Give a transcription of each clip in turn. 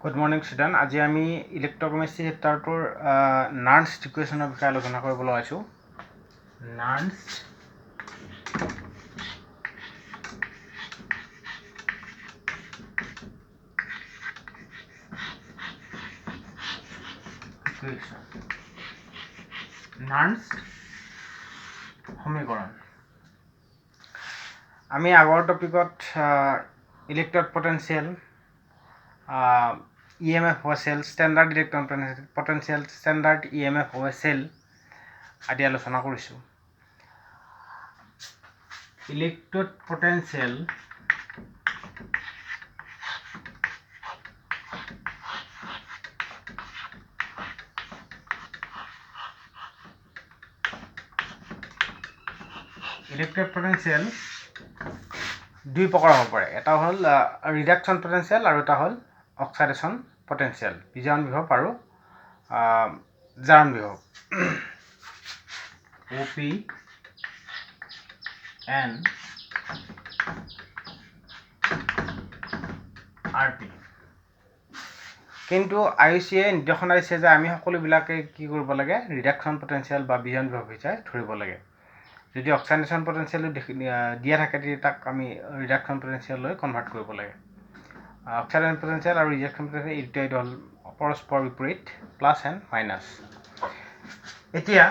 Good morning, student. আজি আমি ইলেক্ট্ৰোকেমিষ্ট্ৰি চেপ্টাৰটোৰ নাৰ্নছ ইকুৱেশ্যনৰ বিষয়ে আলোচনা কৰিবলৈ আছোঁ। নাৰ্নছ ইকুৱেশ্যন, নাৰ্নছ সমীকৰণ। আমি আগৰ টপিকত electrode potential, EMF over cell, standard electron potential, standard EMF over cell আদি আলোচনা কৰিছোঁ। ইলেক্ট্ৰড পটেনচিয়েল দুই প্ৰকাৰ হ'ব পাৰে। এটা হ'ল ৰিডাকশ্যন পটেনচিয়েল আৰু এটা হ'ল অক্সাইডেশ্যন পটেনচিয়েল, বিজাৰণ বিভৱ আৰু জাৰণ বিভৱ। OPN RP। কিন্তু IUCয়ে নিৰ্দেশনা দিছে যে আমি সকলোবিলাকে কি কৰিব লাগে, ৰিডাকশ্যন পটেনচিয়েল বা বিজাৰণ বিভৱ হিচাপে ধৰিব লাগে। যদি অক্সাইডেশ্যন পটেনচিয়েলো দিয়া থাকে তেতিয়া তাক আমি ৰিডাকশ্যন পটেনচিয়েললৈ কনভাৰ্ট কৰিব লাগে। অক্সাইডেশ্যন পটেনচিয়েল আৰু ৰিডাকশ্যন পটেনচিয়েল এই দুটাই হ'ল পৰস্পৰ বিপৰীত, প্লাছ এণ্ড মাইনাছ। এতিয়া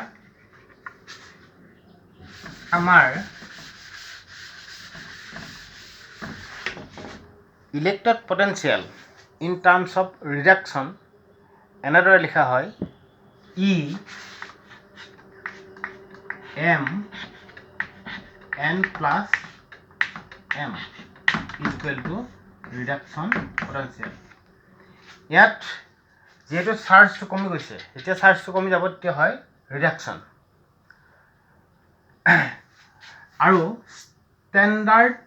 আমাৰ electrode potential in terms of reduction এনেদৰে লিখা হয়, EM plus M equal to reduction potential। ইয়াত যেহেতু চাৰ্জটো কমি গৈছে, যেতিয়া চাৰ্জটো কমি যাব তেতিয়া হয় ৰিডাকশ্যন। আৰু ষ্টেণ্ডাৰ্ড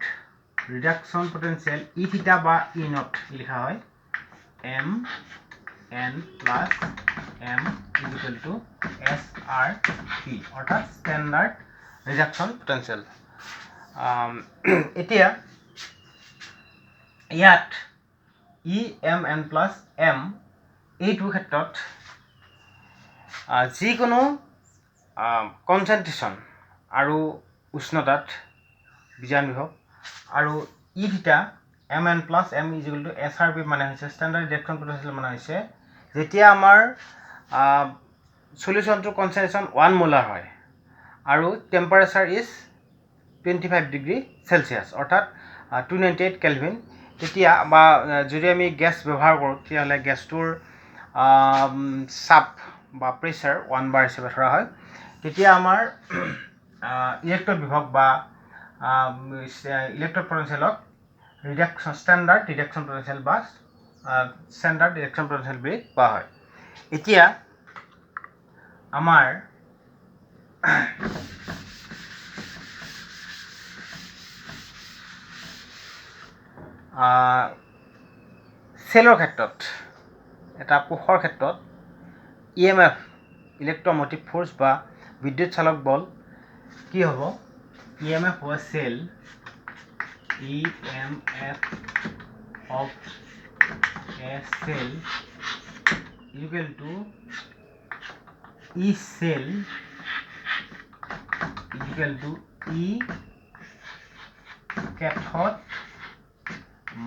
ৰিডাকশ্যন পটেনচিয়েল ই থিটা বা ই নট লিখা হয় MN plus M equal to SRP, অৰ্থাৎ ষ্টেণ্ডাৰ্ড ৰিডাকশ্যন পটেনচিয়েল। এতিয়া ইয়াত EMN plus M এইটোৰ ক্ষেত্ৰত যিকোনো কনচেন্ট্ৰেশ্যন আৰু উষ্ণতাত বিজাৰণ বিভৱ, আৰু ই থিটা MN plus M equal to SRP মানে হৈছে ষ্টেণ্ডাৰ্ড ৰিডাকশ্যন পটেনচিয়েল, মানে হৈছে যেতিয়া আমাৰ সলিউশ্যনটোৰ কনচেন্ট্ৰেশ্যন 1 মোলাৰ হয় আৰু টেম্পাৰেচাৰ ইজ 25 ডিগ্ৰী চেলচিয়াছ, অৰ্থাৎ 298 কেলভিন, তেতিয়া বা যদি আমি গেছ ব্যৱহাৰ কৰোঁ তেতিয়াহ'লে গেছটোৰ চাপ বা প্ৰেছাৰ 1 বাৰ হিচাপে ধৰা হয়। তেতিয়া আমাৰ ইলেক্ট্ৰড বিভৱ বা ইলেক্ট্ৰড পটেনচিয়েলক ষ্টেণ্ডাৰ্ড ৰিডাকশ্যন পটেনচিয়েল বা ষ্টেণ্ডাৰ্ড ৰিডাকশ্যন পটেনচিয়েল বুলি কোৱা হয়। এতিয়া আমাৰ চেলৰ ক্ষেত্ৰত, এটা কোষৰ ক্ষেত্ৰত EMF ইলেক্ট্ৰমোটিভ ফ'ৰ্চ বা বিদ্যুৎ চালক বল কি হ'ব, EMF over cell, EMF of a cell equal to E cell equal to E cathode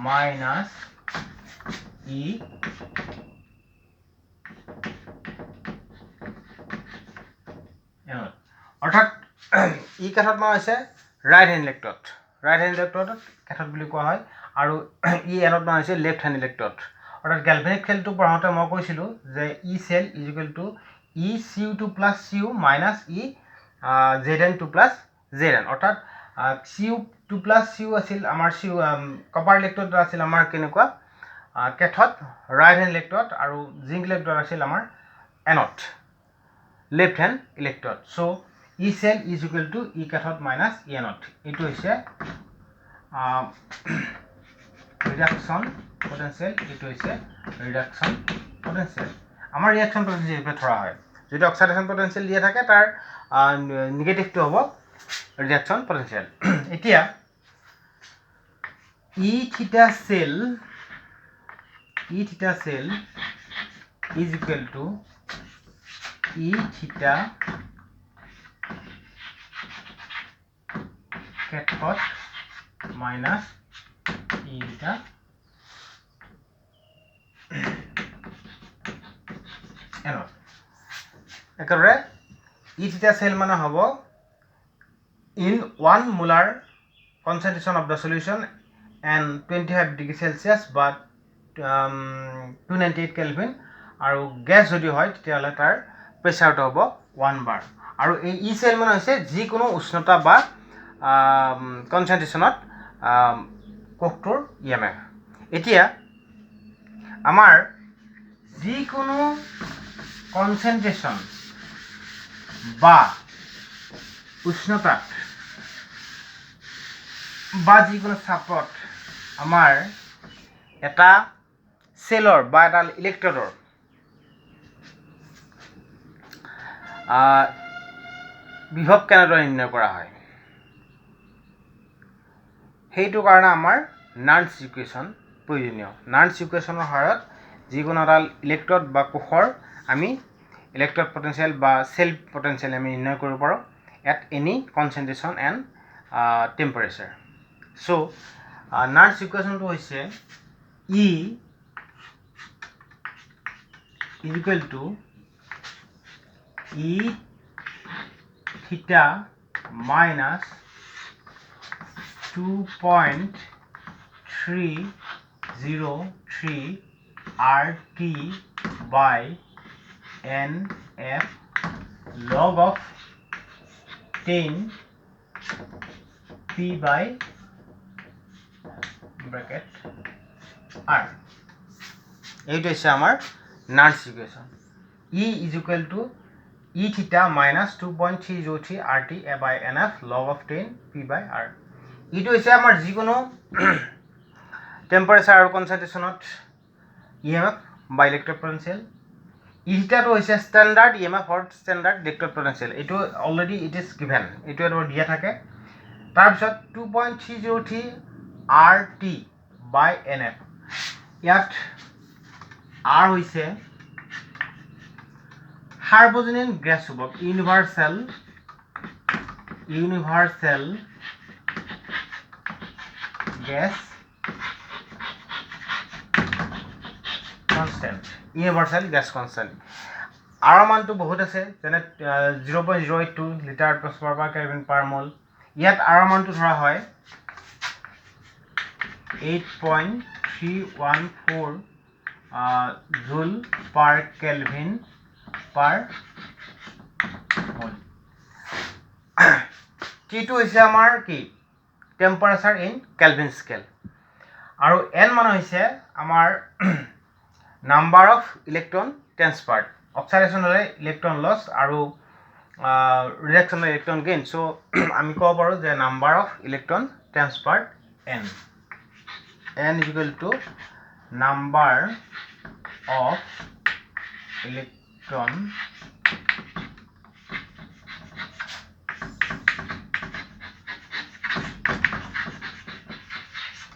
minus E anode। অৰ্থাৎ ই কেথড মানে হৈছে right hand electrode, right hand ইলেক্ট্ৰডক কেথড বুলি কোৱা হয়, আৰু ই এনড মানে হৈছে লেফ্ট হেণ্ড ইলেক্ট্ৰড। অৰ্থাৎ গেলভেনিক খেলটো পঢ়াওঁতে মই কৈছিলোঁ যে E cell is equal to ECU2 plus CU minus ZN2 plus ZN, অৰ্থাৎ CU2 plus CU আছিল আমাৰ কপাৰ ইলেক্ট্ৰড আছিল আমাৰ কেনেকুৱা কেথড ৰাইট হেণ্ড ইলেক্ট্ৰড, আৰু জিংক ইলেক্ট্ৰড আছিল আমাৰ and left hand electrode. So' E cell is equal to E cathode minus E anode. এইটো হৈছে ৰিডাকশ্যন পটেনচিয়েল, এইটো হৈছে ৰিডাকশ্যন পটেনচিয়েল। আমাৰ ৰিয়াকশ্যন পটেনচিয়েল হিচাপে ধৰা হয়। যদি অক্সাইডেশ্যন পটেনচিয়েল দিয়া থাকে তাৰ নিগেটিভটো হ'ব ৰিডাকশ্যন পটেনচিয়েল। এতিয়া E theta cell E theta cell is equal to E theta cathode minus E theta anode. একেবাৰে E theta cell মানে হ'ব in 1 molar concentration of the solution and 25 degree Celsius but 298 Kelvin আৰু gas যদি হয় তেতিয়াহ'লে তাৰ প্ৰেছাৰটো হ'ব 1 bar আৰু এই ই সেল মানে হৈছে যিকোনো উষ্ণতা বা কনচেন্ট্ৰেচনত কোষটোৰ ইএমএফ এতিয়া আমাৰ যিকোনো কনচেন্ট্ৰেচন বা উষ্ণতাত বা যিকোনো চাপত আমাৰ এটা সেলৰ বা এটা ইলেক্ট্ৰডৰ বিভৱ কেনেদৰে নিৰ্ণয় কৰা হয় সেইটো কাৰণে আমাৰ নাৰ্নছ ইকুৱেশ্যন প্ৰয়োজনীয় নাৰ্নছ ইকুৱেশ্যনৰ সহায়ত যিকোনো এটা ইলেক্ট্ৰড বা কোষৰ আমি ইলেক্ট্ৰড পটেনশিয়েল বা সেল পটেনশিয়েল আমি নিৰ্ণয় কৰিব পাৰোঁ at any concentration and temperature so Nernst ইকুৱেশ্যনটো হৈছে E is equal to E theta minus 2.303 RT by NF log of 10 P by bracket R. এইটো হৈছে আমাৰ নাৰ্নছ equation E is equal to E theta minus 2.303 RT by NF log of 10 P by R. এইটো হৈছে আমাৰ যিকোনো temperature আৰু কনচেন্ট্ৰেচনত EMF বা electrode potential ই থিটাটো হৈছে ষ্টেণ্ডাৰ্ড ইএমএফ অৰ ষ্টেণ্ডাৰ্ড ইলেক্ট্ৰড পটেনশিয়েল এইটো অলৰেডি ইট ইজ গিভেন এইটো এটো দিয়া থাকে তাৰপিছত 2.303 RT by NF ইয়াত R হৈছে সাৰ্বজনীন গ্যাস ধ্ৰুৱক universal gas constant universal gas constant R মানটো বহুত আছে যেনে 0.082 লিটাৰ পাৰ কেলভিন পাৰ মোল ইয়াত R মানটো ধৰা হয় 8.314 জুল পাৰ কেলভিন পাৰ মোল T2 হৈছে আমাৰ কি টেম্পাৰেচাৰ ইন কেলভিন স্কেল আৰু N মান হৈছে আমাৰ number of electron transferred oxidation হলে ইলেক্ট্ৰন লস আৰু ৰিডাকশন হলে ইলেক্ট্ৰন গেইন সো আমি ক'ব পাৰো যে number of electron transferred N is equal to number of electron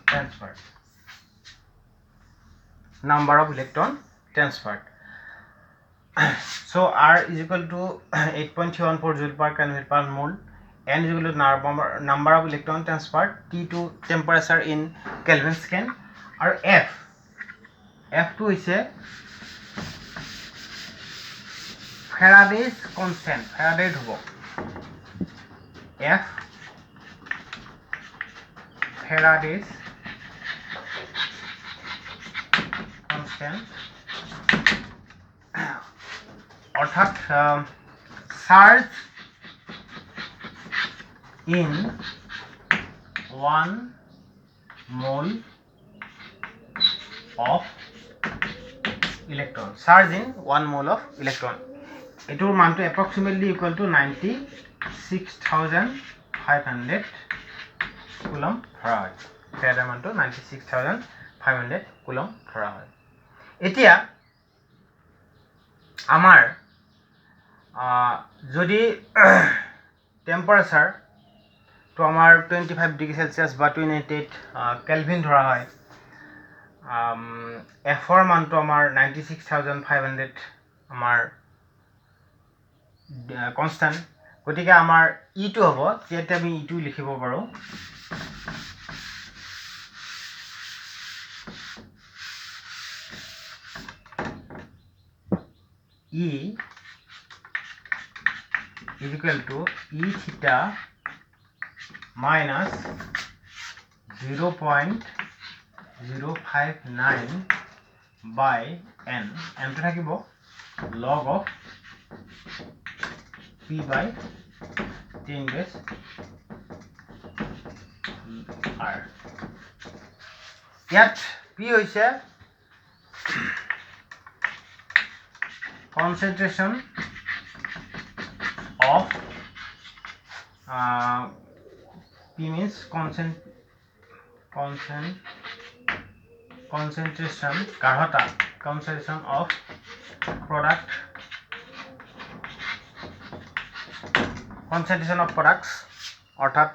transferred. Number of electron transferred. So R is equal to 8.314 joule per Kelvin per mole. N is equal to number of electron transferred. T2 temperature in Kelvin scale. Or F2 is a Faraday's constant. Faraday ধ্ৰুৱক F Faraday's constant অর্থাৎ charge in 1 mole of electron charge in 1 mole of electron এটোৰ মানটো approximately equal to 96,500 coulomb ধৰা হয় এটাৰ মানটো 96,500 coulomb ধৰা হয় এতিয়া আমাৰ যদি টেম্পাৰেচাৰ তো আমাৰ 25 ডিগ্ৰি সেলসিয়াস বা 298 কেলভিন ধৰা হয় এফৰ মানটো আমাৰ 96,500 আমাৰ কনষ্টেণ্ট গতিকে আমাৰ ইটো হ'ব তেতিয়া আমি ইটো লিখিব পাৰোঁ E is equal to E theta minus 0.059 by n. n to থাকিব log of p by 10 base r. ইয়াত p হৈছে concentration of P means concentration গাঢ়তা concentration of product concentration of products অর্থাৎ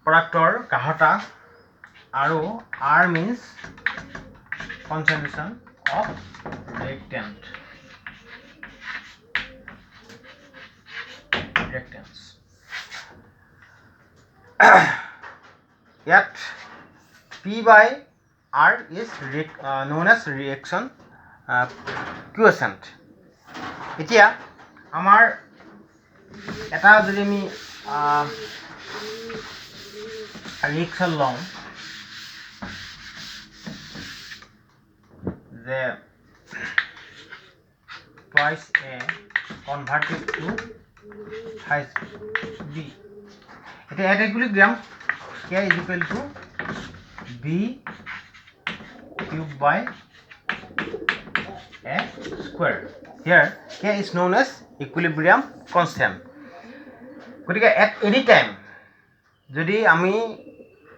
productor গাঢ়তা আৰু R means concentration of reactants. Yet P by R is known as reaction quotient. এতিয়া আমাৰ এটা যদি আমি reaction লওঁ যে twice A converted to twice B. এটা at equilibrium K is equal to B cubed by A square. Here K is known as equilibrium constant. গতিকে at any time যদি আমি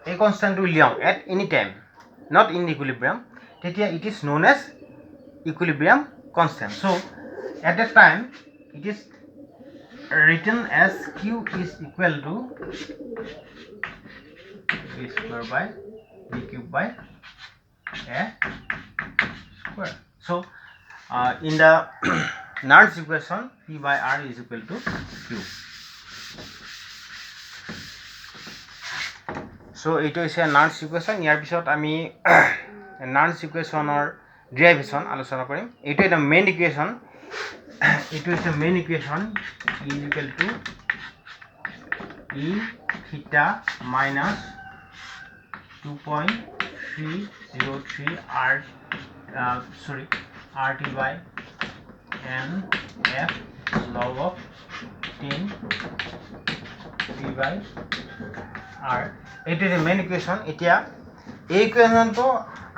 এই কনস্ট্যান্টটো Leão at any time not in equilibrium তেতিয়া it is known as equilibrium constant. So at that time it is written as Q is equal to B square by B cube by A square. So in the Nernst equation P by R is equal to Q. So it is a Nernst equation. ইয়াৰ পিছত আমি Nernst equationৰ derivation আলোচনা কৰিম এইটো এটা main equation এইটো হৈছে main equation E is equal to E theta minus 2.303 RT by N F log of 10 P by R. এইটো যে মেইন ইকুৱেশ্যন এতিয়া এই ইকুৱেশ্যনটো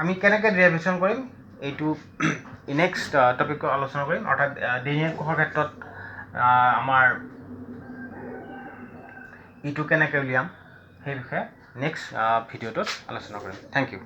আমি কেনেকৈ ডেৰিভেশ্যন কৰিম এইটো নেক্সট টপিকত আলোচনা কৰিম অৰ্থাৎ লিনিয়াৰ কোষৰ ক্ষেত্ৰত আমাৰ ইটো কেনেকৈ উলিয়াম সেই বিষয়ে নেক্সট ভিডিঅ'টোত আলোচনা কৰিম থেংক ইউ